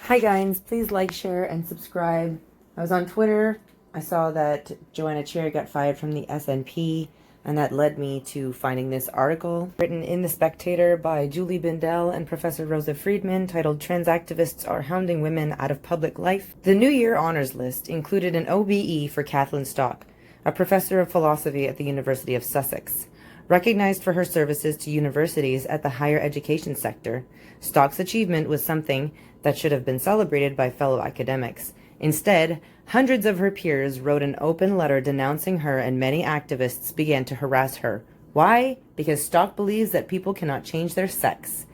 Hi guys, please like, share, and subscribe. I was on Twitter. I saw that Joanna Cherry got fired from the SNP, and that led me to finding this article written in The Spectator by Julie Bindel and Professor Rosa Friedman titled "Trans Activists Are Hounding Women Out of Public Life." The New Year honors list included an OBE for Kathleen Stock, a professor of philosophy at the University of Sussex. Recognized for her services to universities at the higher education sector, Stock's achievement was something that should have been celebrated by fellow academics. Instead, hundreds of her peers wrote an open letter denouncing her, and many activists began to harass her. Why? Because Stock believes that people cannot change their sex.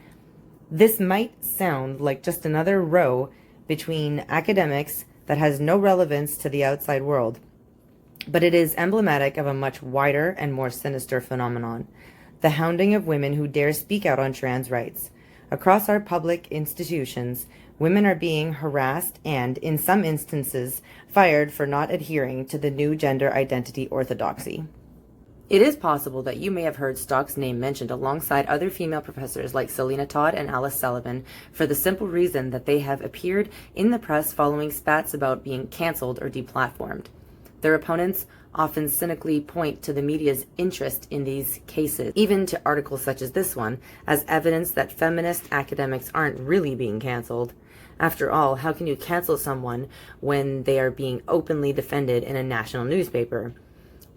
This might sound like just another row between academics that has no relevance to the outside world, but it is emblematic of a much wider and more sinister phenomenon: the hounding of women who dare speak out on trans rights. Across our public institutions, women are being harassed and, in some instances, fired for not adhering to the new gender identity orthodoxy. It is possible that you may have heard Stock's name mentioned alongside other female professors like Selena Todd and Alice Sullivan for the simple reason that they have appeared in the press following spats about being cancelled or deplatformed. Their opponents often cynically point to the media's interest in these cases, even to articles such as this one, as evidence that feminist academics aren't really being canceled. After all, how can you cancel someone when they are being openly defended in a national newspaper?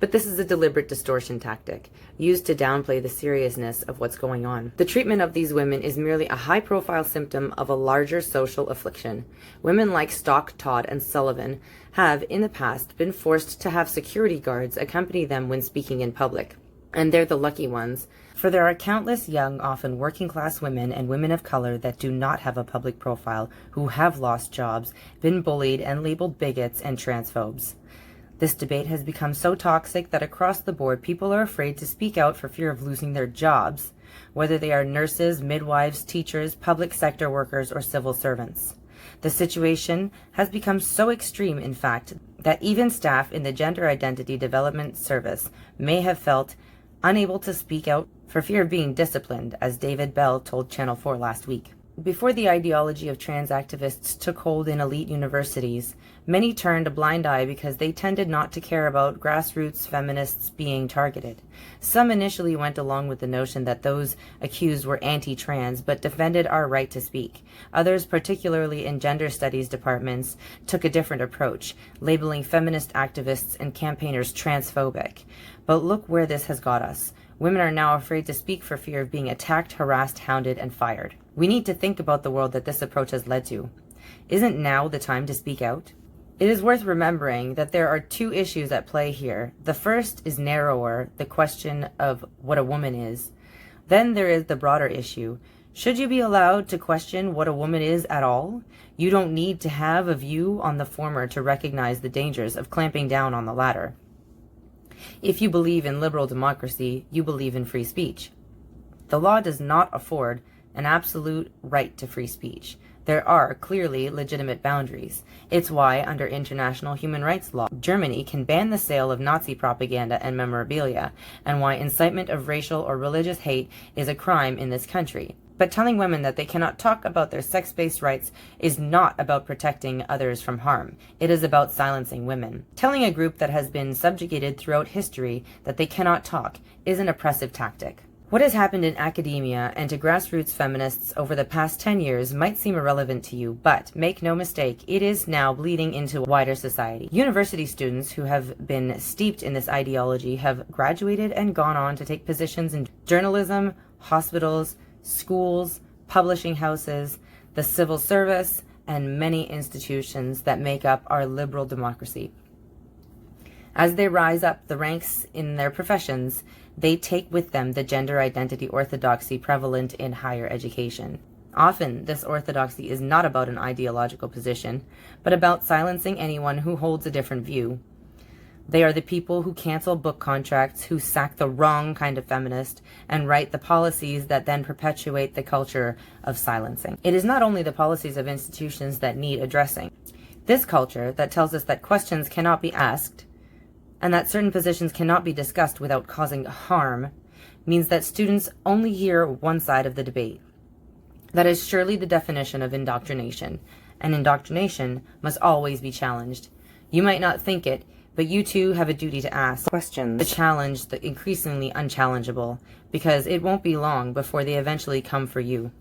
But this is a deliberate distortion tactic, used to downplay the seriousness of what's going on. The treatment of these women is merely a high-profile symptom of a larger social affliction. Women like Stock, Todd, and Sullivan have, in the past, been forced to have security guards accompany them when speaking in public. And they're the lucky ones, for there are countless young, often working-class women and women of color that do not have a public profile, who have lost jobs, been bullied, and labeled bigots and transphobes. This debate has become so toxic that across the board people are afraid to speak out for fear of losing their jobs, whether they are nurses, midwives, teachers, public sector workers, or civil servants. The situation has become so extreme, in fact, that even staff in the Gender Identity Development Service may have felt unable to speak out for fear of being disciplined, as David Bell told Channel 4 last week. Before the ideology of trans activists took hold in elite universities, many turned a blind eye because they tended not to care about grassroots feminists being targeted. Some initially went along with the notion that those accused were anti-trans but defended our right to speak. Others, particularly in gender studies departments, took a different approach, labeling feminist activists and campaigners transphobic. But look where this has got us. Women are now afraid to speak for fear of being attacked, harassed, hounded, and fired. We need to think about the world that this approach has led to. Isn't now the time to speak out? It is worth remembering that there are two issues at play here. The first is narrower, the question of what a woman is. Then there is the broader issue. Should you be allowed to question what a woman is at all? You don't need to have a view on the former to recognize the dangers of clamping down on the latter. If you believe in liberal democracy, you believe in free speech. The law does not afford an absolute right to free speech. There are clearly legitimate boundaries. It's why, under international human rights law, Germany can ban the sale of Nazi propaganda and memorabilia, and why incitement of racial or religious hate is a crime in this country. But telling women that they cannot talk about their sex-based rights is not about protecting others from harm. It is about silencing women. Telling a group that has been subjugated throughout history that they cannot talk is an oppressive tactic. What has happened in academia and to grassroots feminists over the past 10 years might seem irrelevant to you, but make no mistake, it is now bleeding into wider society. University students who have been steeped in this ideology have graduated and gone on to take positions in journalism, hospitals, schools, publishing houses, the civil service, and many institutions that make up our liberal democracy. As they rise up the ranks in their professions, they take with them the gender identity orthodoxy prevalent in higher education. Often, this orthodoxy is not about an ideological position, but about silencing anyone who holds a different view. They are the people who cancel book contracts, who sack the wrong kind of feminist, and write the policies that then perpetuate the culture of silencing. It is not only the policies of institutions that need addressing. This culture that tells us that questions cannot be asked, and that certain positions cannot be discussed without causing harm, means that students only hear one side of the debate. That is surely the definition of indoctrination, and indoctrination must always be challenged. You might not think it, but you too have a duty to ask questions, to challenge the increasingly unchallengeable, because it won't be long before they eventually come for you.